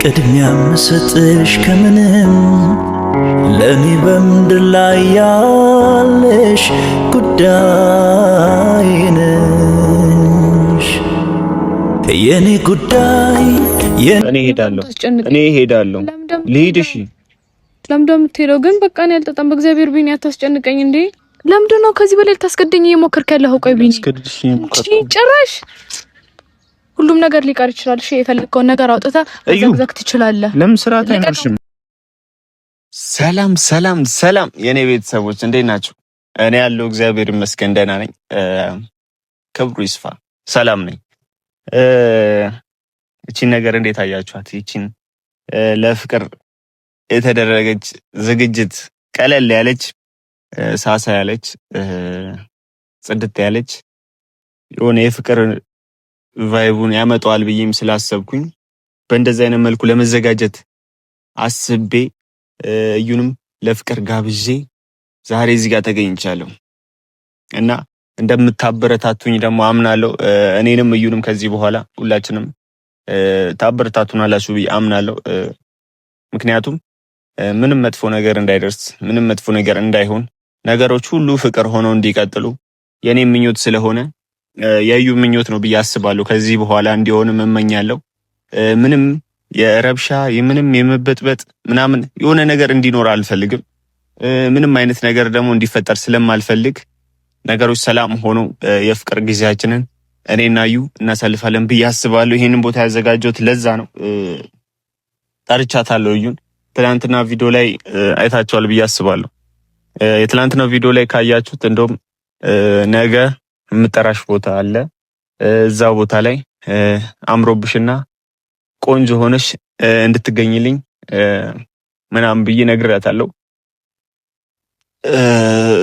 ቅድሚያ ምሰጥሽ ከምንም ለኔ በምድር ላይ ያለሽ ጉዳይ ነሽ የኔ ጉዳይ እኔ ሄዳለሁ ልሂድ እሺ ለምንድነው የምትሄደው ግን በቃ እኔ አልጠጣም በእግዚአብሔር ቢኒ አታስጨንቀኝ እንዴ ለምንድነው ከዚህ በላይ ታስገደኝ እየሞከርክ ያለኸው ቆይ ቢኒ ጭራሽ ሁሉም ነገር ሊቀር ይችላል እሺ የፈለከውን ነገር አውጥታ ዘግዘግ ትችላለህ ለምን ስርዓት አይኖርሽም ሰላም የኔ ቤተሰቦች እንዴት ናችሁ እኔ ያለው እግዚአብሔር ይመስገን ደህና ነኝ ክብሩ ይስፋ ሰላም ነኝ እቺን ነገር እንዴት አያችኋት እቺን ለፍቅር የተደረገች ዝግጅት ቀለል ያለች ሳሳ ያለች ጽድት ያለች የሆነ የፍቅር ቫይቡን ያመጣዋል ብዬም ስላሰብኩኝ በእንደዚህ አይነት መልኩ ለመዘጋጀት አስቤ እዩንም ለፍቅር ጋብዤ ዛሬ እዚህ ጋር ተገኝቻለሁ እና እንደምታበረታቱኝ ደግሞ አምናለሁ እኔንም እዩንም ከዚህ በኋላ ሁላችንም ታበረታቱናላችሁ ብዬ አምናለሁ ምክንያቱም ምንም መጥፎ ነገር እንዳይደርስ ምንም መጥፎ ነገር እንዳይሆን ነገሮች ሁሉ ፍቅር ሆነው እንዲቀጥሉ የኔ ምኞት ስለሆነ የዩ ምኞት ነው ብዬ አስባለሁ ከዚህ በኋላ እንዲሆን እመኛለሁ ምንም የረብሻ ምንም የመበጥበጥ ምናምን የሆነ ነገር እንዲኖር አልፈልግም ምንም አይነት ነገር ደግሞ እንዲፈጠር ስለማልፈልግ ነገሮች ሰላም ሆኖ የፍቅር ጊዜያችንን እኔና ዩ እናሳልፋለን ብዬ አስባለሁ ይሄንን ቦታ ያዘጋጀሁት ለዛ ነው ጠርቻታለሁ እዩን ትላንትና ቪዲዮ ላይ አይታችኋል ብዬ አስባለሁ የትላንትናው ቪዲዮ ላይ ካያችሁት እንደውም ነገ የምጠራሽ ቦታ አለ እዛ ቦታ ላይ አምሮብሽና ቆንጆ ሆነሽ እንድትገኝልኝ ምናምን ብዬ ነግሬያታለሁ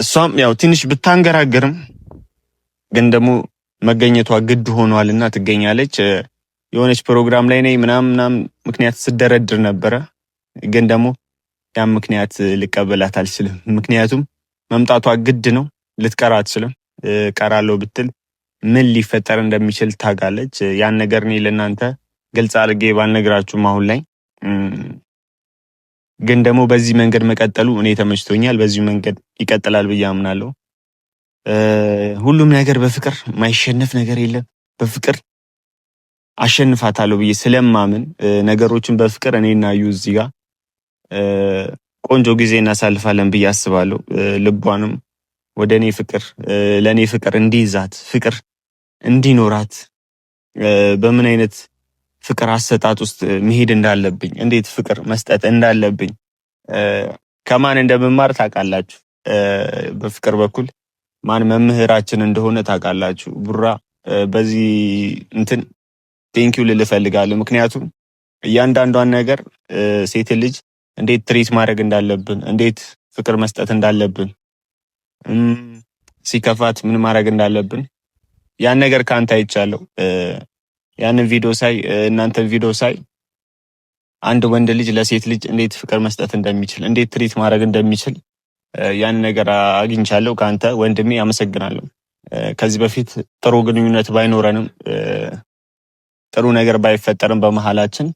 እሷም ያው ትንሽ ብታንገራገርም ግን ደግሞ መገኘቷ ግድ ሆኗልና ትገኛለች የሆነች ፕሮግራም ላይ ነኝ ምናምን ምክንያት ስደረድር ነበረ ግን ደግሞ ያ ምክንያት ልቀበላት አልችልም ምክንያቱም መምጣቷ ግድ ነው ልትቀራ አትችልም ቀራለው ብትል ምን ሊፈጠር እንደሚችል ታጋለች ያን ነገር እኔ ለናንተ ግልጽ አድርጌ ባልነግራችሁም አሁን ላይ ግን ደግሞ በዚህ መንገድ መቀጠሉ እኔ ተመችቶኛል በዚህ መንገድ ይቀጥላል ብዬ አምናለሁ ሁሉም ነገር በፍቅር ማይሸነፍ ነገር የለም በፍቅር አሸንፋታለሁ ብዬ ስለማምን ነገሮችን በፍቅር እኔና ዩ እዚህ ጋር ቆንጆ ጊዜ እናሳልፋለን ብዬ አስባለሁ ልቧንም ወደኔ ፍቅር ለኔ ፍቅር እንዲይዛት ፍቅር እንዲኖራት በምን አይነት ፍቅር አሰጣጥ ውስጥ መሄድ እንዳለብኝ እንዴት ፍቅር መስጠት እንዳለብኝ ከማን እንደምማር ታውቃላችሁ በፍቅር በኩል ማን መምህራችን እንደሆነ ታውቃላችሁ ቡራ በዚህ እንትን ቴንኪው ልል እፈልጋለሁ ምክንያቱም እያንዳንዷን ነገር ሴት ልጅ እንዴት ትሪት ማድረግ እንዳለብን እንዴት ፍቅር መስጠት እንዳለብን ሲከፋት ምን ማድረግ እንዳለብን ያን ነገር ካንተ አይቻለሁ ያንን ቪዲዮ ሳይ እናንተን ቪዲዮ ሳይ አንድ ወንድ ልጅ ለሴት ልጅ እንዴት ፍቅር መስጠት እንደሚችል እንዴት ትሪት ማድረግ እንደሚችል ያን ነገር አግኝቻለሁ ካንተ ወንድሜ አመሰግናለሁ ከዚህ በፊት ጥሩ ግንኙነት ባይኖረንም ጥሩ ነገር ባይፈጠርም በመሃላችን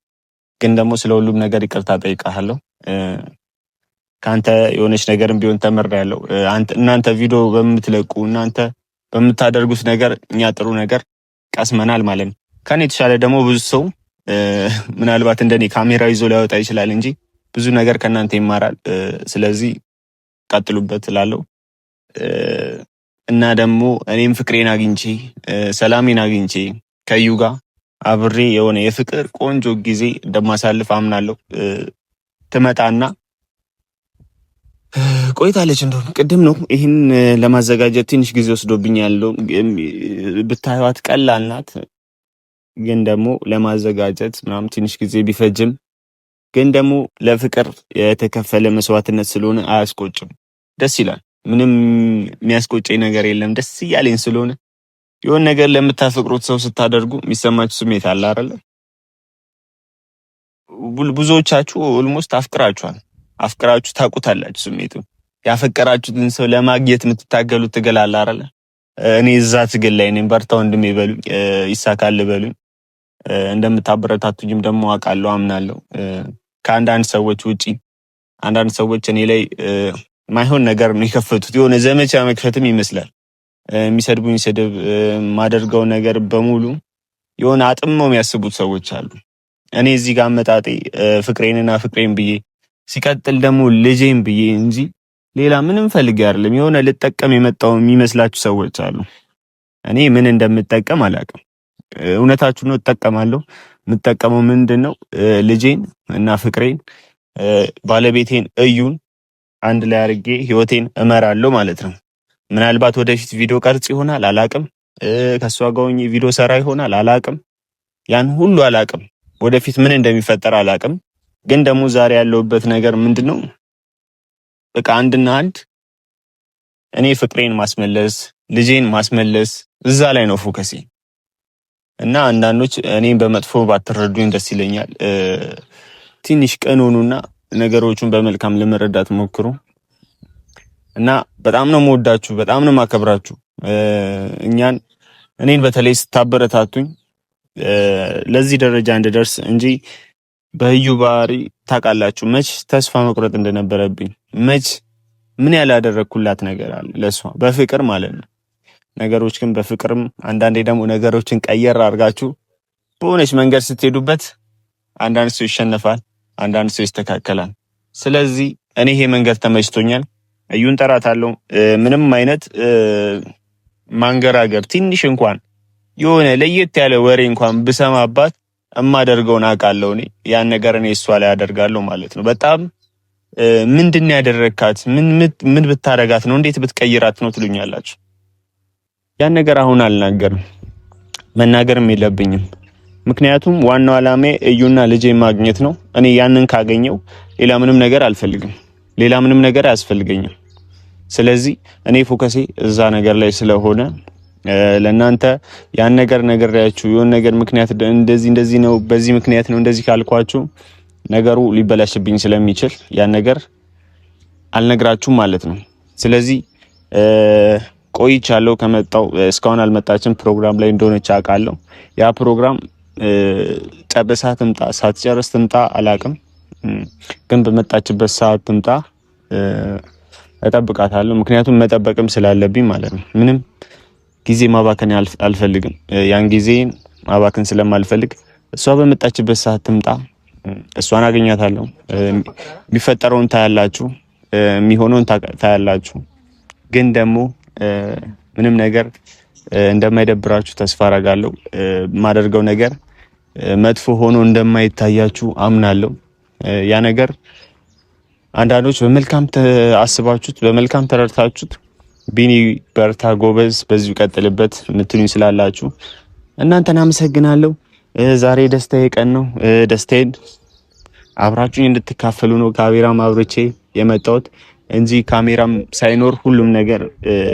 ግን ደግሞ ስለሁሉም ነገር ይቅርታ ጠይቃለሁ ካንተ የሆነች ነገርም ቢሆን ተመርያለሁ እናንተ ቪዲዮ በምትለቁ እናንተ በምታደርጉት ነገር እኛ ጥሩ ነገር ቀስመናል ማለት ነው ከኔ የተሻለ ደግሞ ብዙ ሰው ምናልባት እንደኔ ካሜራ ይዞ ሊያወጣ ይችላል እንጂ ብዙ ነገር ከናንተ ይማራል ስለዚህ ቀጥሉበት እላለሁ እና ደግሞ እኔም ፍቅሬን አግኝቼ ሰላሜን አግኝቼ ከዩ ጋር አብሬ የሆነ የፍቅር ቆንጆ ጊዜ እንደማሳልፍ አምናለሁ ትመጣና ቆይታለች እንደው ቅድም ነው ይሄን ለማዘጋጀት ትንሽ ጊዜ ወስዶብኛል ብታዩት ቀላል ናት ግን ደግሞ ለማዘጋጀት ምናምን ትንሽ ጊዜ ቢፈጅም ግን ደግሞ ለፍቅር የተከፈለ መስዋዕትነት ስለሆነ አያስቆጭም ደስ ይላል ምንም የሚያስቆጨኝ ነገር የለም ደስ ይያለኝ ስለሆነ የሆነ ነገር ለምታፈቅሩት ሰው ስታደርጉ የሚሰማችሁ ስሜት አለ አይደል ብዙዎቻችሁ ኦልሞስት አፍቅራችሁ ታውቁታላችሁ ስሜቱን ያፈቀራችሁትን ሰው ለማግኘት የምትታገሉት ትግል አለ አይደል እኔ እዛ ትግል ላይ ነኝ በርታ ወንድሜ በሉኝ ይሳካል በሉኝ እንደምታበረታቱኝም ደግሞ አውቃለሁ፣ አምናለሁ። ከአንዳንድ ሰዎች ውጪ አንዳንድ ሰዎች እኔ ላይ ማይሆን ነገር ነው የከፈቱት። የሆነ ዘመቻ መክፈትም ይመስላል። የሚሰድቡኝ ስድብ፣ ማደርገው ነገር በሙሉ የሆነ አጥመው የሚያስቡት ሰዎች አሉ። እኔ እዚህ ጋር አመጣጤ ፍቅሬንና ፍቅሬን ብዬ ሲቀጥል ደግሞ ልጄን ብዬ እንጂ ሌላ ምንም ፈልጌ አይደለም። የሆነ ልጠቀም የመጣው የሚመስላችሁ ሰዎች አሉ። እኔ ምን እንደምጠቀም አላውቅም። እውነታችሁ ነው፣ እጠቀማለሁ። የምጠቀመው ምንድነው? ልጄን እና ፍቅሬን ባለቤቴን እዩን አንድ ላይ አድርጌ ህይወቴን እመራለሁ ማለት ነው። ምናልባት ወደፊት ቪዲዮ ቀርጽ ይሆናል አላውቅም። ከሷ ጋር ሆኜ ቪዲዮ ሰራ ይሆናል አላውቅም። ያን ሁሉ አላውቅም። ወደፊት ምን እንደሚፈጠር አላውቅም። ግን ደግሞ ዛሬ ያለውበት ነገር ምንድነው? በቃ አንድና አንድ እኔ ፍቅሬን ማስመለስ፣ ልጄን ማስመለስ እዛ ላይ ነው ፎከሴ። እና አንዳንዶች እኔን በመጥፎ ባትረዱኝ ደስ ይለኛል። ትንሽ ቀን ሆኑና ነገሮቹን በመልካም ለመረዳት ሞክሩ። እና በጣም ነው የምወዳችሁ፣ በጣም ነው የማከብራችሁ። እኔን በተለይ ስታበረታቱኝ ለዚህ ደረጃ እንድደርስ እንጂ በህዩ ባህሪ ታውቃላችሁ መች ተስፋ መቁረጥ እንደነበረብኝ፣ መች ምን ያላደረኩላት ነገር አለ ለሷ በፍቅር ማለት ነው። ነገሮች ግን በፍቅርም አንዳንዴ ደግሞ ነገሮችን ቀየር አድርጋችሁ በሆነች መንገድ ስትሄዱበት አንዳንድ ሰው ይሸነፋል፣ አንዳንድ ሰው ይስተካከላል። ስለዚህ እኔ ይሄ መንገድ ተመችቶኛል። እዩን ጠራታለሁ። ምንም አይነት ማንገራገር ትንሽ እንኳን የሆነ ለየት ያለ ወሬ እንኳን ብሰማባት እማደርገውን አውቃለሁ። እኔ ያን ነገር እኔ እሷ ላይ አደርጋለሁ ማለት ነው። በጣም ምንድን ያደረካት ምን ብታረጋት ነው እንዴት ብትቀይራት ነው ትሉኛላችሁ። ያን ነገር አሁን አልናገርም፣ መናገርም የለብኝም። ምክንያቱም ዋናው ዓላማዬ እዩና ልጄ ማግኘት ነው። እኔ ያንን ካገኘው ሌላ ምንም ነገር አልፈልግም፣ ሌላ ምንም ነገር አያስፈልገኝም። ስለዚህ እኔ ፎከሴ እዛ ነገር ላይ ስለሆነ ለእናንተ ያን ነገር ነግሬያችሁ የሆነ ነገር ምክንያት እንደዚህ ነው በዚህ ምክንያት ነው እንደዚህ ካልኳችሁ ነገሩ ሊበላሽብኝ ስለሚችል ያን ነገር አልነግራችሁም ማለት ነው። ስለዚህ ቆይቻለሁ ከመጣው እስካሁን አልመጣችም። ፕሮግራም ላይ እንደሆነች አውቃለሁ። ያ ፕሮግራም ጨርሳ ትምጣ ሳትጨርስ ትምጣ አላውቅም፣ ግን በመጣችበት ሰዓት ትምጣ እጠብቃታለሁ። ምክንያቱም መጠበቅም ስላለብኝ ማለት ነው። ምንም ጊዜ ማባከን አልፈልግም። ያን ጊዜ ማባከን ስለማልፈልግ እሷ በመጣችበት ሰዓት ትምጣ፣ እሷን አገኛታለሁ። የሚፈጠረውን ታያላችሁ፣ የሚሆነውን ታያላችሁ። ግን ደግሞ ምንም ነገር እንደማይደብራችሁ ተስፋ አደርጋለሁ። የማደርገው ነገር መጥፎ ሆኖ እንደማይታያችሁ አምናለሁ። ያ ነገር አንዳንዶች በመልካም አስባችሁት በመልካም ተረድታችሁት ቢኒ በርታ፣ ጎበዝ፣ በዚሁ ቀጥልበት የምትሉኝ ስላላችሁ እናንተን አመሰግናለሁ። ዛሬ ደስታዬ ቀን ነው። ደስታዬን አብራችሁኝ እንድትካፈሉ ነው ካሜራም አብርቼ የመጣሁት እንጂ ካሜራም ሳይኖር ሁሉም ነገር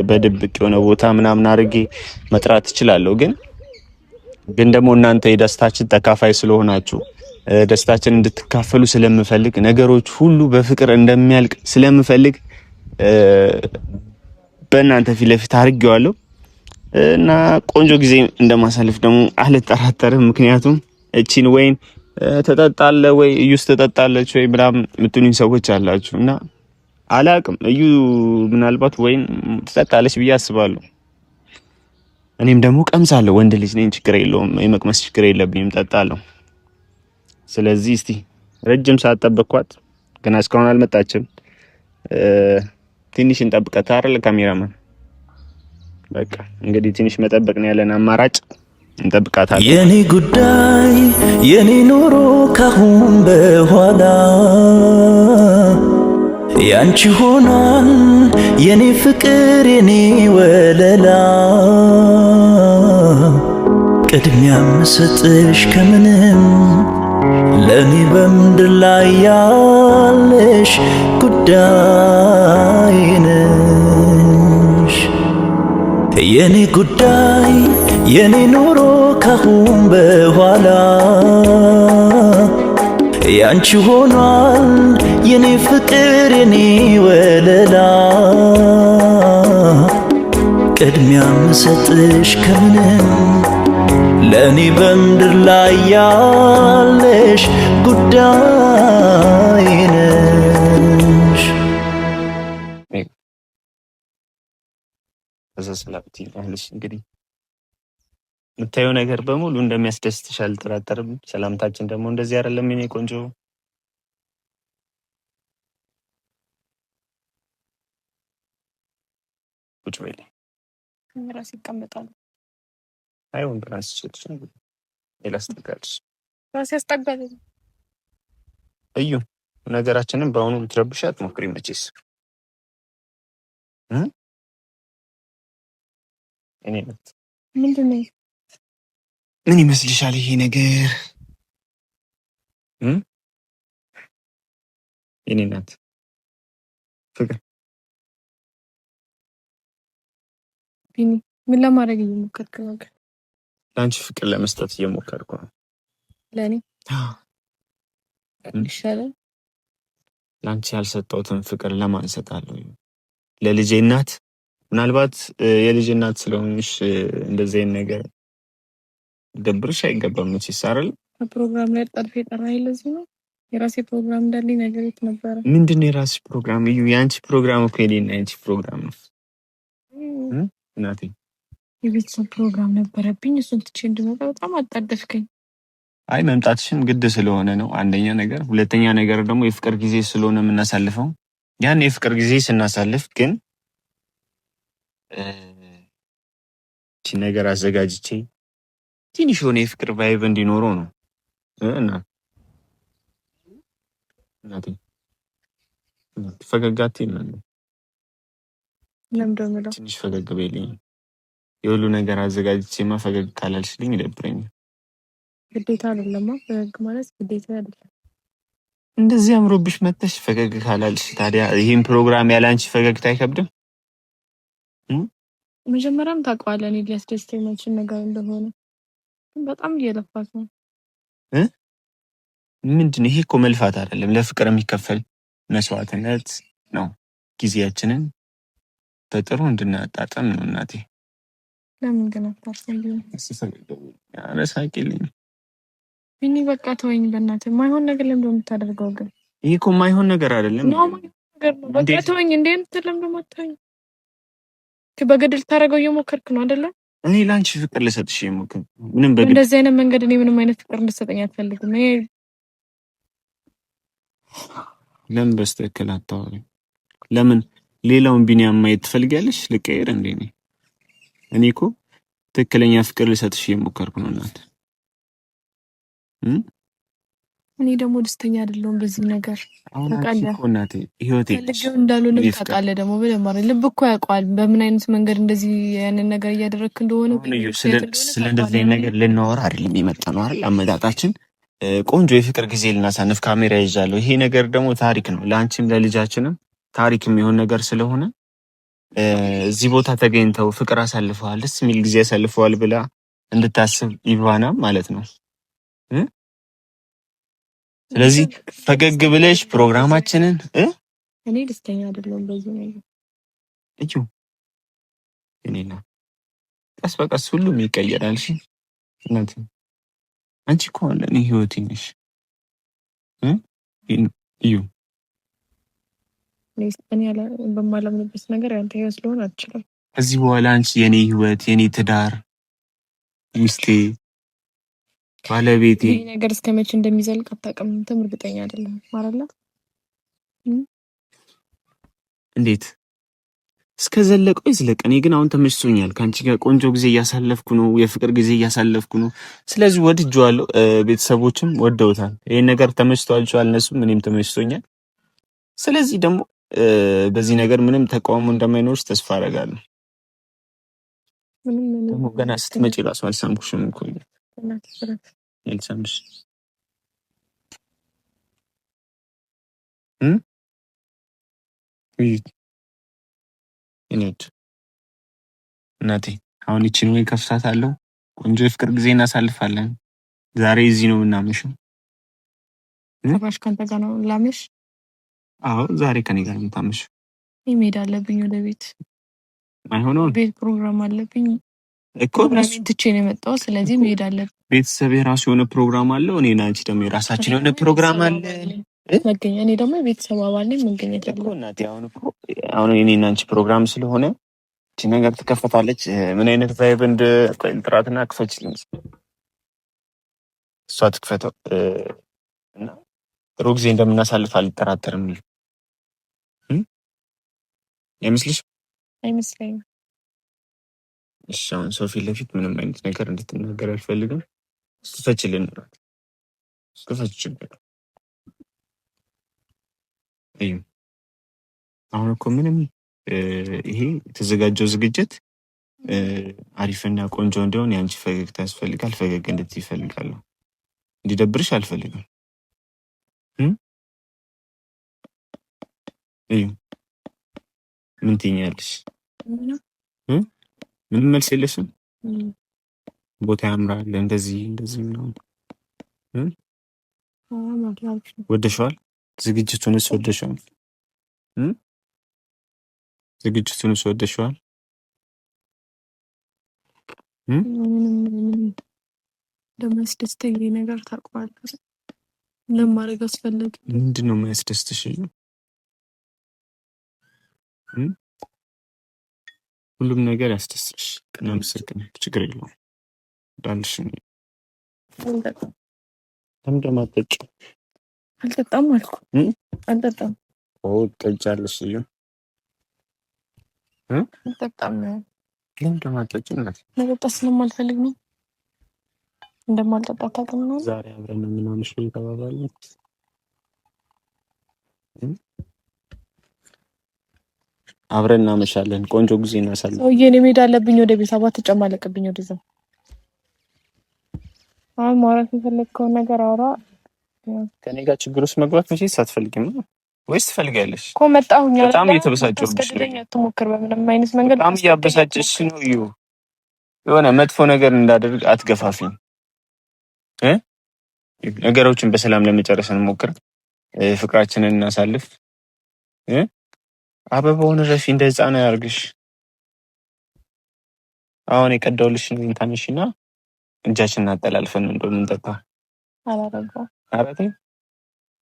በድብቅ የሆነ ቦታ ምናምን አድርጌ መጥራት እችላለሁ። ግን ደግሞ እናንተ የደስታችን ተካፋይ ስለሆናችሁ ደስታችን እንድትካፈሉ ስለምፈልግ ነገሮች ሁሉ በፍቅር እንደሚያልቅ ስለምፈልግ በእናንተ ፊት ለፊት አድርጌዋለሁ እና ቆንጆ ጊዜ እንደማሳልፍ ደግሞ አልጠራጠርም። ምክንያቱም እቺን ወይን ተጠጣለ ወይ እዩስ ተጠጣለች ወይ ምናምን የምትሉኝ ሰዎች አላችሁ እና አላቅም። እዩ ምናልባት ወይን ተጠጣለች ብዬ አስባለሁ። እኔም ደግሞ ቀምሳለሁ። ወንድ ልጅ ነኝ፣ ችግር የለውም። የመቅመስ ችግር የለብኝም፣ ጠጣለሁ። ስለዚህ እስቲ ረጅም ሰዓት ጠበቅኳት፣ ግን እስካሁን አልመጣችም። ትንሽ እንጠብቀት አይደል ካሜራማን? በቃ እንግዲህ ትንሽ መጠበቅ ነው ያለን አማራጭ። እንጠብቃታለን። የኔ ጉዳይ የኔ ኑሮ ካሁን በኋላ ያንቺ ሆኗል የኔ ፍቅር የኔ ወለላ ቅድሚያ መስጥሽ ከምንም ለኔ በምድር ላይ ያለሽ ጉዳይ ነሽ። የኔ ጉዳይ የኔ ኑሮ ካሁን በኋላ ያንቺ ሆኗል የኔ ፍቅር የኔ ወለላ ቅድሚያ መስጥሽ ከምንም ለእኔ በምድር ላይ ያለሽ ጉዳይ ነሽ። እንግዲህ የምታየው ነገር በሙሉ እንደሚያስደስትሽ አልጠራጠርም። ሰላምታችን ደግሞ እንደዚህ አይደለም የኔ ቆንጆ። ቁጭ በይ። ራስ ይቀመጣል። አይሁን ራስ ይችላል ነው ይላስጠጋልሽ። ራስ ያስጠጋል። እዩ ነገራችንን በአሁኑ ልትረብሽ አትሞክሪ መቼስ እኔ ናት። ምንድነው? ምን ይመስልሻል ይሄ ነገር? እኔ ናት ፍቅር ቢኒ ምን ለማድረግ እየሞከርክ ነው? ለአንቺ ፍቅር ለመስጠት እየሞከርኩ ነው። ለእኔ ይሻላል። ለአንቺ ያልሰጠሁትን ፍቅር ለማን እሰጣለሁ? ለልጄ እናት። ምናልባት የልጅ እናት ስለሆንሽ እንደዚህ አይነት ነገር ደብርሽ አይገባም። መቼስ አይደል? ፕሮግራም ላይ ጠርፌ ጠራኸኝ ለዚህ ነው። የራሴ ፕሮግራም እንዳለኝ ነገር ነበረ። ምንድነው የራስሽ ፕሮግራም? እዩ የአንቺ ፕሮግራም እኮ የኔና የአንቺ ፕሮግራም ነው እናቴ። የቤተሰብ ፕሮግራም ነበረብኝ፣ እሱን ትቼ እንድመጣ በጣም አጣደፍከኝ። አይ መምጣትሽን ግድ ስለሆነ ነው አንደኛ ነገር። ሁለተኛ ነገር ደግሞ የፍቅር ጊዜ ስለሆነ የምናሳልፈው። ያን የፍቅር ጊዜ ስናሳልፍ ግን እቺ ነገር አዘጋጅቼ ትንሽ የሆነ የፍቅር ቫይብ እንዲኖረው ነው እና እናቴ ፈገጋቲ ነው። ለምደምለው ትንሽ ፈገግ በይልኝ። የሁሉ ነገር አዘጋጅቼማ ፈገግ ካላልሽልኝ ይደብረኛል። ግዴታ አይደለም ፈገግ ማለት ግዴታ አይደለም። እንደዚህ አምሮብሽ መጥተሽ ፈገግ ካላልሽ ታዲያ ይሄን ፕሮግራም ያላንቺ ፈገግታ አይከብድም? መጀመሪያም ታውቀዋለህ እኔ ሊያስደስተኝ የማይችል ነገር እንደሆነ፣ ግን በጣም እየለፋት ነው። ምንድን ይሄ? እኮ መልፋት አይደለም፣ ለፍቅር የሚከፈል መስዋዕትነት ነው። ጊዜያችንን በጥሩ እንድናጣጣም ነው እናቴ። ለምን ግን አታስፈልግም? አረሳቂልኝ ቢኒ በቃ ተወኝ በእናትህ። የማይሆን ነገር ለምን እንደምታደርገው ግን? ይሄ እኮ የማይሆን ነገር አይደለም። ነው ነገር ነው። በቃ ተወኝ። እንዴ ለምን እንደማታወኝ? በገድል ታደርገው እየሞከርክ ነው አይደለ? እኔ ላንቺ ፍቅር ልሰጥሽ እየሞከርኩ ምንም በግድ እንደዚህ አይነት መንገድ እኔ ምንም አይነት ፍቅር እንድትሰጠኝ አልፈልግም። እኔ ለምን በስተክል አታወሪም? ለምን ሌላውን ቢኒያም ማየት ትፈልጊያለሽ? ልቀይር እንዴ? እኔ እኮ ትክክለኛ ፍቅር ልሰጥሽ እየሞከርኩ ነው እናት። እኔ ደግሞ ደስተኛ አይደለሁም በዚህ ነገር። ታውቃለህ እኮ እናቴ ህይወቴ እንዳልሆነ ታውቃለህ። ደግሞ በደማሪ ልብ እኮ ያውቀዋል በምን አይነት መንገድ እንደዚህ ያንን ነገር እያደረግክ እንደሆነ። ስለ እንደዚህ ነገር ልናወራ አይደለም የመጣ ነው አይደል? አመጣጣችን ቆንጆ የፍቅር ጊዜ ልናሳንፍ ካሜራ ይዣለሁ። ይሄ ነገር ደግሞ ታሪክ ነው ለአንቺም ለልጃችንም ታሪክ የሚሆን ነገር ስለሆነ እዚህ ቦታ ተገኝተው ፍቅር አሳልፈዋል፣ ደስ የሚል ጊዜ አሳልፈዋል ብላ እንድታስብ ይባና ማለት ነው። ስለዚህ ፈገግ ብለሽ ፕሮግራማችንን እኔ ደስተኛ አይደለሁም በዚህ ነገር። እኔና ቀስ በቀስ ሁሉም ይቀየራል። እሺ እናንተ አንቺ እኮ ለእኔ ህይወቴ ነሽ። እዩ እኔ በማላምንበት ነገር ያንተ ህይወት ስለሆነ አልችልም። ከዚህ በኋላ አንቺ የኔ ህይወት፣ የኔ ትዳር፣ ሚስቴ፣ ባለቤቴ። ይሄ ነገር እስከመቼ እንደሚዘልቅ አታውቅም። አንተም እርግጠኛ አይደለም ማለት ነው። እንዴት እስከ ዘለቀው ይዝለቅ። እኔ ግን አሁን ተመችቶኛል። ከአንቺ ጋር ቆንጆ ጊዜ እያሳለፍኩ ነው፣ የፍቅር ጊዜ እያሳለፍኩ ነው። ስለዚህ ወድጄዋለሁ፣ ቤተሰቦችም ወደውታል። ይሄን ነገር ተመችቷቸዋል፣ እነሱም እኔም ተመችቶኛል። ስለዚህ ደግሞ በዚህ ነገር ምንም ተቃውሞ እንደማይኖርሽ ተስፋ አደርጋለሁ። ደግሞ ገና ስትመጪ ራሱ አልሰማሁሽም እኮ ያልሰምሽ እናቴ አሁን ይቺን ወይ ከፍታታለሁ። ቆንጆ የፍቅር ጊዜ እናሳልፋለን። ዛሬ እዚህ ነው የምናመሸው። ተባሽ ካንተ ጋር ነው ላመሽ? አዎ ዛሬ ከኔ ጋር ነው የምታመሸው። መሄድ አለብኝ ወደ ቤት። አይሆነውም። ቤት ፕሮግራም አለብኝ። እኮ ትቼ ነው የመጣው። ስለዚህ መሄድ አለብን። ቤተሰብ የራሱ የሆነ ፕሮግራም አለው። እኔና አንቺ ደግሞ የራሳችን የሆነ ፕሮግራም አለ። መገኘ እኔ ደግሞ የቤተሰብ አባል ነኝ። መገኘት እኮ እናቴ አሁን እኔና አንቺ ፕሮግራም ስለሆነ እቺ ነገር ትከፈታለች። ምን አይነት ቫይብ እንደ ጥራትና ክፈችልኝ። እሷ ትክፈተው እና ጥሩ ጊዜ እንደምናሳልፍ አልጠራጠርም። አይመስለኝም። እሺ አሁን ሶፊ ለፊት ምንም አይነት ነገር እንድትናገር አልፈልግም። ክፈችልን። አሁን እኮ ምንም ይሄ የተዘጋጀው ዝግጅት አሪፍና ቆንጆ እንዲሆን የአንቺ ፈገግታ ያስፈልጋል። ፈገግ እንድትይ እፈልጋለሁ። እንዲደብርሽ አልፈልግም። ምን ትይኛለሽ? ምንም መልስ የለሽም? ቦታ ያምራል እንደዚህ ምናምን ወደሽዋል? ዝግጅቱንስ ወደሽዋል? ወደሽዋል? እንደሚያስደስተኝ ነገር ታውቀዋለህ። ለማድረግ አስፈለገ። ምንድን ነው የሚያስደስትሽ? ሁሉም ነገር ያስደስትሽ። እናመሰግን። ችግር የለውም። ዳንሽ ለምንድን አትጠጪም? አልጠጣም አልኩ። አልጠጣም። ጠጫለሽ? አልጠጣም። ለምንድን አትጠጪም? መጠጣት ስለማልፈልግ ነው። እንደማልጠጣ ታውቅም ነው። ዛሬ አብረን ምናምሽ ተባባልን። አብረን እናመሻለን። ቆንጆ ጊዜ እናሳለን። ሰውዬ እኔ መሄድ አለብኝ ወደ ቤት። አባት ተጨማለቅብኝ ወደዛ። አሁን ማውራት የፈለግከውን ነገር አውራ። ከኔ ጋር ችግር ውስጥ መግባት መቼ ሳትፈልጊም ነው ወይስ ትፈልጊያለሽ? እኮ መጣሁኝ። በጣም እየተበሳጨሁ ነው። አትሞክር በምንም አይነት መንገድ። በጣም እያበሳጨሽ ነው። የሆነ መጥፎ ነገር እንዳደርግ አትገፋፊኝ። ነገሮችን በሰላም ለመጨረስ እንሞክር። ፍቅራችንን እናሳልፍ። አበባውን ረፊ እንደ ህፃን ያርግሽ። አሁን የቀዳውልሽ ነው ታንሽና እጃችንን አጠላልፈን እንደምንጠጣ አላረጋው። አራቴ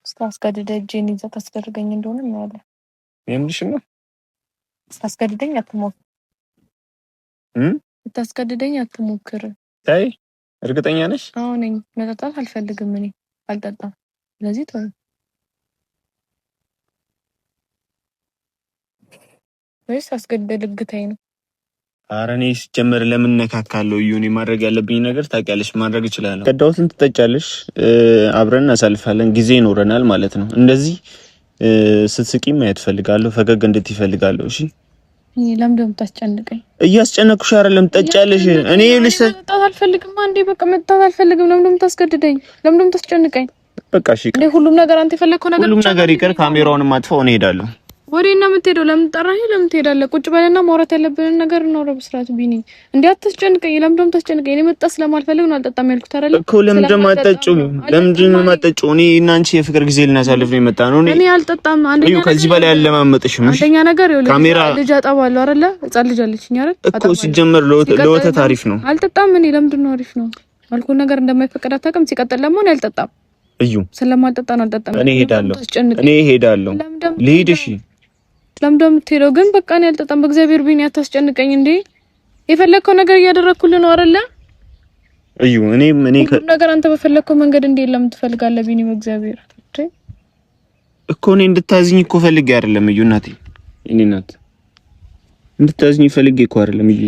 ስታስገድደ እጄን ይዘህ ታስደርገኝ እንደሆነ እናያለን። የምልሽ ነው። ስታስገድደኝ አትሞክር። ስታስገድደኝ አትሞክር። ታይ እርግጠኛ ነሽ? አዎ ነኝ። መጠጣት አልፈልግም። እኔ አልጠጣም። ስለዚህ ተው። ወይስ አስገድደ ልግታይ ነው? ኧረ እኔ ሲጀመር ለምን ነካካለሁ? እኔ ማድረግ ያለብኝ ነገር ታውቂያለሽ፣ ማድረግ እችላለሁ። ቀዳውትን ትጠጫለሽ፣ አብረን እናሳልፋለን፣ ጊዜ ይኖረናል ማለት ነው። እንደዚህ ስትስቂ ማየት ፈልጋለሁ፣ ፈገግ እንድትይ ፈልጋለሁ። እሺ ለምን እንደምታስጨንቀኝ? እያስጨነቅኩሽ አይደለም፣ ትጠጫለሽ። እኔ መጠጣት አልፈልግም። አንዴ በቃ መጠጣት አልፈልግም። ለምን እንደምታስገድደኝ? ለምን እንደምታስጨንቀኝ? በቃ እሺ፣ ሁሉም ነገር አንተ የፈለግከው ነገር ሁሉም ነገር ይቀር። ካሜራውን ማጥፋው፣ እኔ እሄዳለሁ። ወዴት ነው የምትሄደው? ለምን ጠራኸኝ? ለምን ትሄዳለህ? ቁጭ በልና ማውራት ያለብንን ነገር እናውራ በስርዓት። ቢኒ እንዴ አትስጨንቀኝ። ለምን እንደምታስጨንቀኝ? እኔ መጣ ስለማልፈልግ ነው አልጠጣም ያልኩት አይደል እኮ። ለምን እንደማትጠጪው? ለምንድን ነው የማትጠጪው? እኔ እና አንቺ የፍቅር ጊዜ ልናሳልፍ ነው የመጣ ነው። እኔ አልጠጣም። አንደኛ ከዚህ በላይ ያለማመጥሽም። አንደኛ ነገር ይኸውልህ፣ ካሜራ ልጅ አጠባለሁ አይደለ? ህፃን ልጅ አለችኝ አይደል እኮ። ሲጀመር ለወተት አሪፍ ነው። አልጠጣም። እኔ ለምንድን ነው አሪፍ ነው አልኩህ ነገር እንደማይፈቀድ አታውቅም። ሲቀጥል ደግሞ እኔ አልጠጣም። እዩ ስለማልጠጣ ነው አልጠጣም። እኔ ሄዳለሁ። ልሂድ። እሺ ለምን እንደምትሄደው ግን በቃ እኔ አልጠጣም። በእግዚአብሔር ቢኒ አታስጨንቀኝ እንዴ። የፈለከው ነገር እያደረኩልህ ነው አይደለ? እዩ እኔ ነገር አንተ በፈለከው መንገድ እንዴ ለምን ትፈልጋለህ? ቢኒ በእግዚአብሔር እኮ እኔ እንድታዝኝ እኮ ፈልጌ አይደለም። እዩ እናቴ፣ እኔ እናት እንድታዝኝ ፈልጌ እኮ አይደለም። እዩ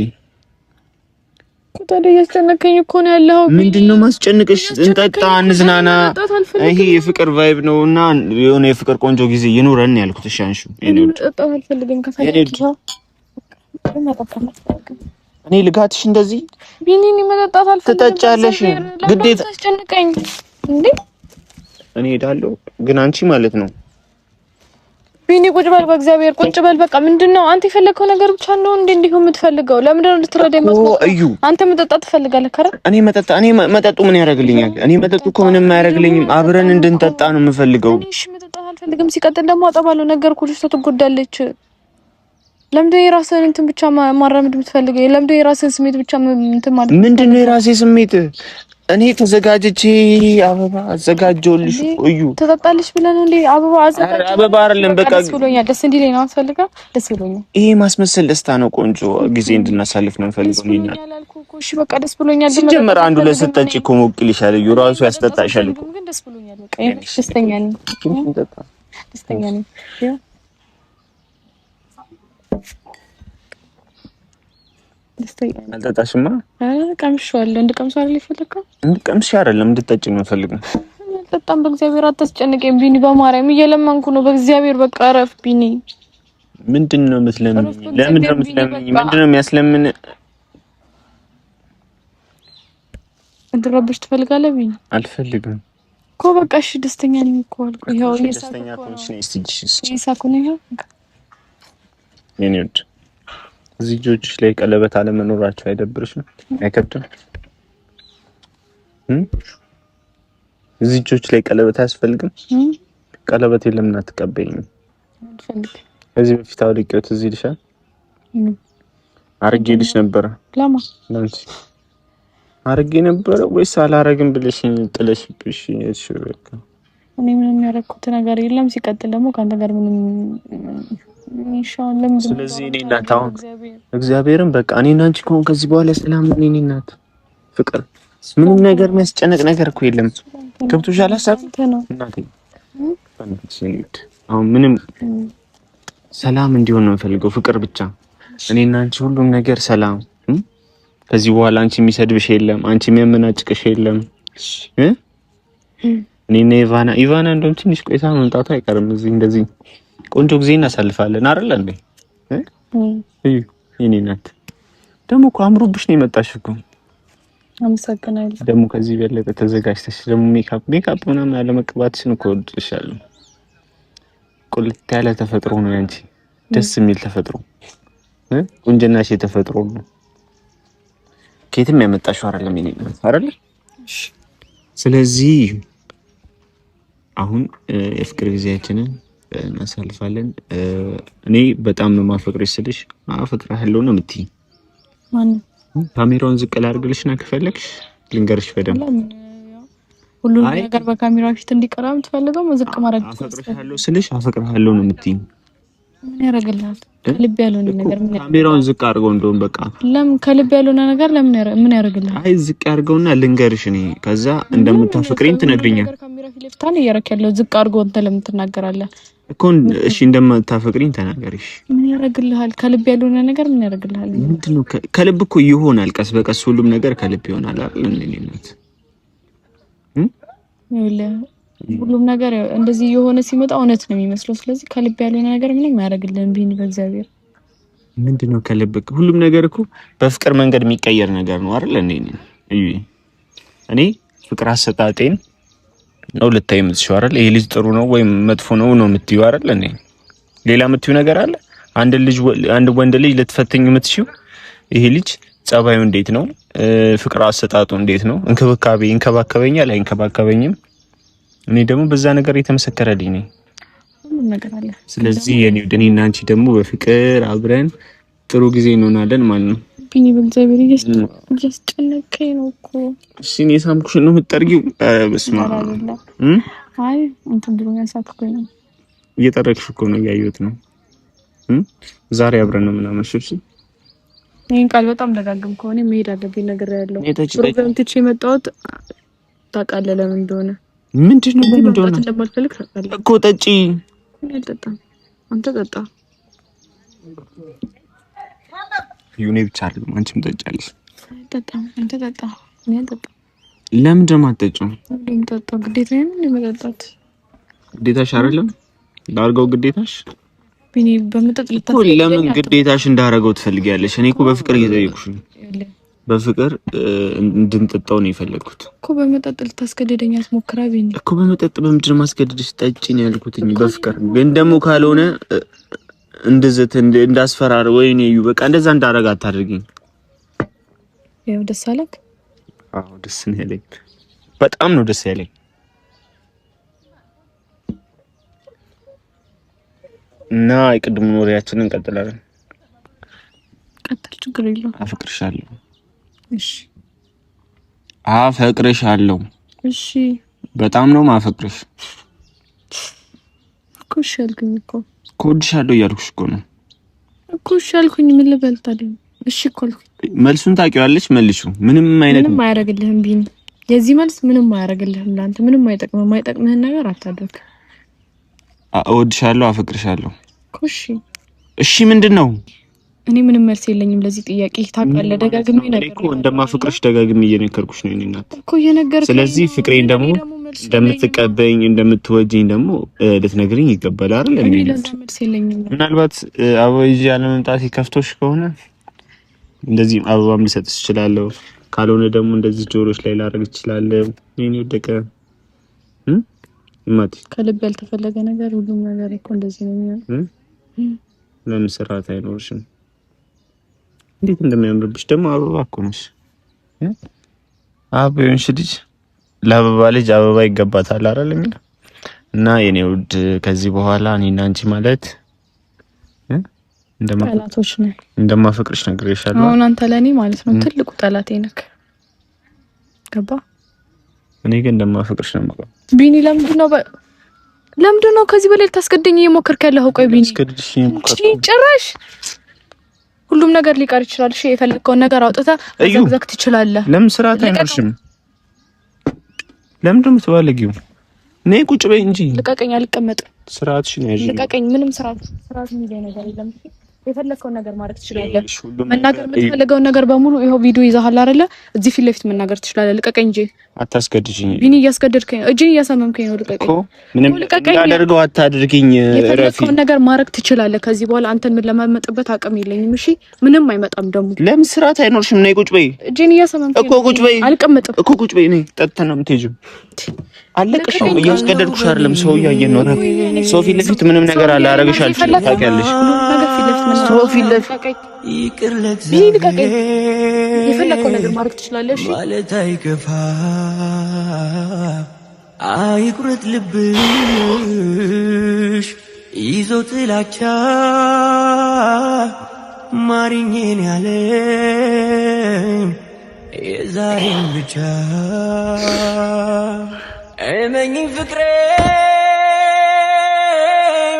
ታዲያ እያስጨነቀኝ እኮ ነው ያለው። ምንድነው ማስጨነቅሽ? እንጠጣ፣ እንዝናና። ይሄ የፍቅር ቫይብ ነውና የሆነ የፍቅር ቆንጆ ጊዜ ይኑረን ያልኩት። እሺ አንሹ እኔ ልጋትሽ እንደዚህ ቢኒኒ መጠጣት አልፈልግም። ትጠጫለሽ ግዴታ። ታስጨንቀኝ እንዴ? እኔ ሄዳለሁ ግን አንቺ ማለት ነው ቢኒ ቁጭ በል፣ በእግዚአብሔር ቁጭ በል። በቃ ምንድነው አንተ የፈለከው ነገር ብቻ ነው እንዴ እንዲሁ የምትፈልገው? ለምን ነው ልትረዳ የማትፈልገው? አንተ መጠጣት ትፈልጋለህ ከረ እኔ መጠጡ ምን ያደርግልኛል? እኔ መጠጡ እኮ ምንም አያደርግልኝም። አብረን እንድንጠጣ ነው የምፈልገው። እሺ መጠጣት አልፈልግም። ሲቀጥል ደግሞ አጠባለሁ ነገርኩሽ፣ እሷ ትጎዳለች። ለምንድን ነው የራስህን እንትን ብቻ ማራመድ የምትፈልገው? ለምንድን ነው የራስህን ስሜት ብቻ እንትን ማለት? ምንድን ነው የራሴ ስሜት? እኔ ተዘጋጅቼ አበባ አዘጋጀሁልሽ። ቆዩ ተጠጣልሽ ብለህ ነው እንዴ? አበባ አዘጋጀሁ። አበባ አይደለም በቃ ደስ ብሎኛል። ደስ እንዲለኝ ነው የምፈልገው። ደስ ብሎኛል። ይሄ ማስመሰል ደስታ ነው። ቆንጆ ጊዜ እንድናሳልፍ ነው የምፈልገው። እሺ በቃ ደስ ብሎኛል። ሲጀመር አንዱ ለሰጠች እኮ ሞቅ ይልሻል። ራሱ ያስጠጣሻል እኮ። ግን ደስ ብሎኛል። በቃ ደስተኛ ነኝ። ደስተኛ ነኝ። አልጠጣሽማ? ቀምሼዋለሁ። እንድቀምሰው አይደል የፈለከው? እንድቀምሽ አይደለም እንድጠጪ ነው የምፈልገው። አልጠጣም። በእግዚአብሔር አታስጨንቀኝ ቢኒ፣ በማርያም እየለመንኩ ነው። በእግዚአብሔር በቃ እረፍ ቢኒ። ምንድነው የምትለምኝ? ለምንድን ነው የምትለምኝ? ምንድነው የሚያስለምን? እንድረብሽ ትፈልጋለህ ቢኒ? አልፈልግም እኮ በቃ እሺ፣ ደስተኛ ነኝ እኮ አልኩ። ይሄው ደስተኛ ከሆንሽ ነው ይሳኩኝ። ይሄው የኔ ውድ እዚህ እጆችሽ ላይ ቀለበት አለመኖራቸው አይደብርሽም? አይከብድም? እዚህ እጆች ላይ ቀለበት አያስፈልግም? ቀለበት የለም እና ተቀበይኝ። ከዚህ በፊት አውልቄዎት እዚህ ልሻል አርጌልሽ ነበር። ለማ ለአንቺ አርጌ ነበር ወይስ አላረግም ብለሽ ጥለሽብሽ? እሺ በቃ እኔ ምንም ያደረኩት ነገር የለም። ሲቀጥል ደግሞ ካንተ ጋር ምንም ስለዚህ እኔ እናት አሁን እግዚአብሔርን በቃ እኔና አንቺ ከሆነ ከዚህ በኋላ ሰላም ነኝ። እኔ እናት ፍቅር ምንም ነገር የሚያስጨንቅ ነገር እኮ የለም። ገብቶሻል ሀሳብ እናቴ? አሁን ምንም ሰላም እንዲሆን ነው የምፈልገው፣ ፍቅር ብቻ። እኔና አንቺ ሁሉም ነገር ሰላም። ከዚህ በኋላ አንቺ የሚሰድብሽ የለም፣ አንቺ የሚያመናጭቅሽ የለም። እኔና ኢቫና እንደውም ትንሽ ቆይታ መምጣቱ አይቀርም እዚህ እንደዚህ ቆንጆ ጊዜ እናሳልፋለን አይደል እንዴ? እዩ የኔ እናት ደግሞ እኮ አምሮብሽ ነው የመጣሽ እኮ። አመሰግናለሁ። ደግሞ ከዚህ በለጠ ተዘጋጅተሽ ደግሞ ሜካፕ ምናምን ያለ መቀባትሽን እኮ ወድልሻለሁ። ቁልት ያለ ተፈጥሮ ነው ያንቺ፣ ደስ የሚል ተፈጥሮ። ቁንጅናሽ የተፈጥሮ ነው፣ ከየትም ያመጣሽው አይደለም የኔ እናት አይደል? ስለዚህ አሁን የፍቅር ጊዜያችንን እናሳልፋለን። እኔ በጣም ነው ማፈቅርሽ ስልሽ አፈቅርሃለሁ ነው የምትይኝ። ማን ካሜራውን ዝቅ ላድርግልሽና ከፈለግሽ ልንገርሽ በደንብ ሁሉ ነገር በካሜራ ፊት እንዲቀራ የምትፈልገው ዝቅ ማድረግ አፈቅርሃለሁ ስልሽ አፈቅርሃለሁ ነው የምትይኝ። ምን ያደርግልሃል? ከልብ ያልሆነ ነገር ምን ካሜራውን ዝቅ አድርገው እንደውም በቃ ለምን ከልብ ያልሆነ ነገር ምን ያደርግልሃል? አይ ዝቅ አድርገውና ልንገርሽ እኔ ከዛ እንደምታፈቅሪኝ ትነግሪኛለሽ። ካሜራ ፊት ለፍታን እያረክ ያለው ዝቅ አድርገው አንተ ለምን ትናገራለህ እኮ? እሺ እንደምታፈቅሪኝ ተናገሪሽ። ምን ያደርግልሃል? ከልብ ያልሆነ ነገር ምን ያደርግልሃል? ምንድነው ከልብ እኮ ይሆናል፣ ቀስ በቀስ ሁሉም ነገር ከልብ ይሆናል አይደል? እኔነት ሁሉም ነገር እንደዚህ የሆነ ሲመጣ እውነት ነው የሚመስለው። ስለዚህ ከልብ ያልሆነ ነገር ምንም ያደርግልህም ቢኒ በእግዚአብሔር። ምንድነው ከልብ? ሁሉም ነገር እኮ በፍቅር መንገድ የሚቀየር ነገር ነው አይደል? እኔ ፍቅር አሰጣጤን ነው ልታይ የምትሽው አይደል? ይሄ ልጅ ጥሩ ነው ወይም መጥፎ ነው የምትይው አይደል? ሌላ የምትይው ነገር አለ? አንድ ወንድ ልጅ ልትፈትኝ የምትሽው ይሄ ልጅ ጸባዩ እንዴት ነው? ፍቅር አሰጣጡ እንዴት ነው? ይንከባከበኛል አይንከባከበኝም? እኔ ደግሞ በዛ ነገር የተመሰከረልኝ ነኝ። ሁሉም ነገር አለ። ስለዚህ እኔና አንቺ ደግሞ በፍቅር አብረን ጥሩ ጊዜ እንሆናለን ማለት ነው። ቢኒ በእግዚአብሔር እያስጨነቀኝ ነው እኮ። እሺ እኔ ሳምኩሽ ነው የምትጠርጊው? በስመ አብ። አይ እንትን ብሎ ያሳክኩኝ ነው። እየጠረግሽ እኮ ነው፣ እያየሁት ነው። ዛሬ አብረን ነው ምናምን። እሺ ይሄን ቃል በጣም ደጋግም ከሆነ መሄድ አለብኝ ነገር ያለው ፕሮግራም ትቼ የመጣሁት ታውቃለህ ለምን እንደሆነ? ምንድነው ምን እንደሆነ እንደማልፈልግ ታውቃለህ እኮ። ጠጪ። አልጠጣም። አንተ ጠጣ። ይሁኔ ብቻ አይደለም አንቺም ጠጫለሽ። አልጠጣም። አንተ ጠጣ። እኔ አልጠጣም። ለምን ደግሞ አትጠጪም? ሁሌም ጠጣ። ግዴታ ነው መጠጣት። ግዴታሽ አይደለም ላድርገው ግዴታሽ። ቢኒ በመጠጥ ልታስገኝ ለምን ግዴታሽ እንዳደረገው ትፈልጊያለሽ? እኔ እኮ በፍቅር እየጠየኩሽ ነው። በፍቅር እንድንጠጣው ነው የፈለኩት እኮ። በመጠጥ ልታስገድደኝ አትሞክራ ቢኒ። እኮ በመጠጥ በምንድን ነው ማስገድድሽ? ጠጪ ነው ያልኩት እንጂ በፍቅር ግን ደግሞ ካልሆነ እንደዘት እንዳስፈራር ወይኔ እዩ በቃ እንደዛ እንዳረጋ አታድርጊኝ። ያው ደስ አለክ? አዎ ደስ ነው ያለኝ፣ በጣም ነው ደስ ያለኝ። እና የቅድም ወሬያችንን እንቀጥላለን። ቀጥል፣ ችግር የለውም። አፈቅርሻለሁ። እሺ አፈቅርሻለሁ። እሺ በጣም ነው ማፈቅርሽ እኮ። እሺ አልኩኝ እኮ እወድሻለሁ እያልኩሽ እኮ ነው እኮ። እሺ አልኩኝ። ምን ልበል ታዲያ? እሺ እኮ አልኩኝ። መልሱን ታውቂዋለሽ። መልሱ ምንም አያደርግልህም ቢኒ። የዚህ መልስ ምንም አያደርግልህም። ላንተ ምንም አይጠቅምም። የማይጠቅምህን ነገር አታደርግ። እወድሻለሁ፣ አፈቅርሻለሁ እኮ። እሺ እሺ ምንድን ነው? እኔ ምንም መልስ የለኝም ለዚህ ጥያቄ። ታውቃለህ፣ ደጋግሜ ነገር እኮ እንደማፈቅርሽ ደጋግሜ እየነገርኩሽ ነው የኔ እናት እኮ እየነገርኩሽ። ስለዚህ ፍቅሬን ደግሞ እንደምትቀበይኝ እንደምትወጂኝ ደግሞ ልትነግሪኝ ይገባል አይደል? እኔ ለዛ መልስ የለኝም። ምናልባት አበባ ይዤ ያለመምጣት ከፍቶሽ ከሆነ እንደዚህ አበባም ልሰጥሽ እችላለሁ። ካልሆነ ደግሞ እንደዚህ ጆሮሽ ላይ ላደርግ እችላለሁ። የኔ ወደቀ ማቲ ከልብ ያልተፈለገ ነገር ሁሉም ነገር እኮ እንደዚህ ነው የሚሆነው። ለምን ስርዓት አይኖርሽም? እንዴት እንደሚያምርብሽ ደግሞ አበባ እኮ ነሽ። አበባሽ ልጅ ለአበባ ልጅ አበባ ይገባታል አይደል? እና የኔ ውድ ከዚህ በኋላ እኔና አንቺ ማለት ጠላቶች ነን። እንደማፈቅርሽ ነግሬሻለሁ። አሁን አንተ ለኔ ማለት ነው ትልቁ ጠላቴ ነህ። ገባ? እኔ ግን እንደማፈቅርሽ ነው የማውቀው። ቢኒ ለምንድን ነው ከዚህ በላይ ልታስገድኝ እየሞከርክ ያለኸው? ቆይ ቢኒ ጭራሽ ሁሉም ነገር ሊቀር ይችላል። እሺ የፈለከውን ነገር አውጥተህ መዘግዘግ ትችላለህ። ለምን ስርዓት አይኖርሽም? ለምን ደም ትባለጊው? ነይ ቁጭ በይ እንጂ። ልቀቀኝ፣ አልቀመጥም። ስርዓትሽን ያዥ። ልቀቀኝ። ምንም ስርዓት የሚለኝ ነገር የለም። የፈለከውን ነገር ማድረግ ትችላለህ። መናገር የምትፈልገውን ነገር በሙሉ ይሄው ቪዲዮ ይዘሃል አይደለ? እዚህ ፊት ለፊት መናገር ትችላለህ። ልቀቀኝ እንጂ። አታስገድጂኝ ቢኒ። እያስገደድከኝ ነው። እጄን እያሳመምከኝ ነው። ልቀቀኝ እኮ ምንም እንዳደርገው አታድርጊኝ። የፈለከውን ነገር ማድረግ ትችላለህ። ከዚህ በኋላ አንተን ምን ለማመጥበት አቅም የለኝም። እሺ ምንም አይመጣም። ደግሞ ለምን ስርዓት አይኖርሽም? ነይ ቁጭ በይ። እጄን እያሳመምከኝ እኮ ቁጭ በይ። አልቀመጥም እኮ ቁጭ በይ። ነይ ጠጥተን ነው የምትሄጂው። አለቅሽ ነው። እያስገደድኩሽ አይደለም። ሰው እያየን ነው። ሰው ፊት ለፊት ምንም ነገር አለ አረጋግሽ አልችልም። ታውቂያለሽ። ሰው ፊት ለፊት ይቅር ለእግዚአብሔር የፈለከው ነገር ማድረግ ትችላለሽ ማለት አይከፋ። አይቁረጥ ልብሽ ይዞ ጥላቻ ማሪኝን ያለ የዛሬን ብቻ እመኝ ፍቅሬ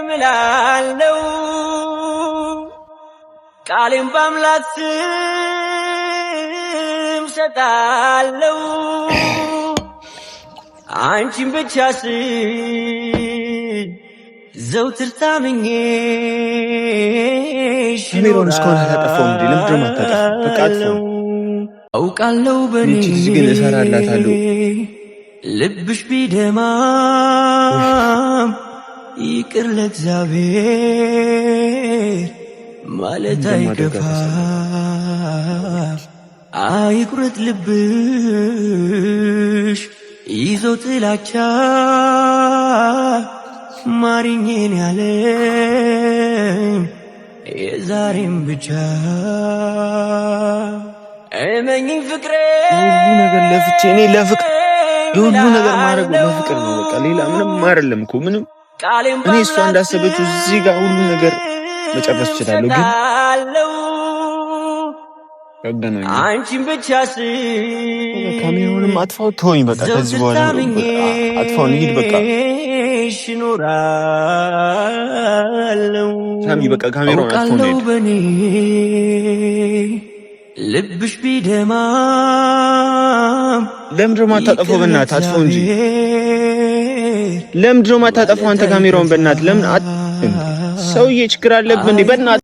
ምላለው ቃሌን በአምላክ ስም ሰጣለው አንቺን ብቻ ስል ዘውትር ታምኜሽ ካሜራውን እስካሁን አላጠፋውም እንዴ? ለምንድን ነው የማታጠፋው? በቃ አጥፋው። አውቃለሁ በኔ ግን እሰራላታለሁ። ልብሽ ቢደማም ይቅር ለእግዚአብሔር ማለት አይከፋ። አይቁረጥ ልብሽ ይዞ ጥላቻ ማሪኝን ያለ የዛሬም ብቻ እመኝኝ ፍቅሬ ሁሉ ነገር ለፍቼ እኔ ለፍቅር ሁሉ ነገር ማድረግ ለፍቅር ነው። በቃ ሌላ ምንም አይደለም እኮ ምንም። እኔ እሷ እንዳሰበችው እዚህ ጋር ሁሉ ነገር መጨረስ እችላለሁ፣ ግን አንቺን ብቻ ካሜራውንም አጥፋው፣ ተወኝ በቃ። ከዚህ በኋላ አጥፋው፣ እንሂድ በቃ። ሳሚ በቃ ካሜራውን አጥፋው፣ እንሂድ። ልብሽ ቢደማም ለምንድን ነው የማታጠፋው? በእናትህ አጥፋው እንጂ። ለምንድን ነው የማታጠፋው አንተ ካሜራውን? በእናትህ ለምን ሰውዬ ችግር አለብህ እንዴ? በእናትህ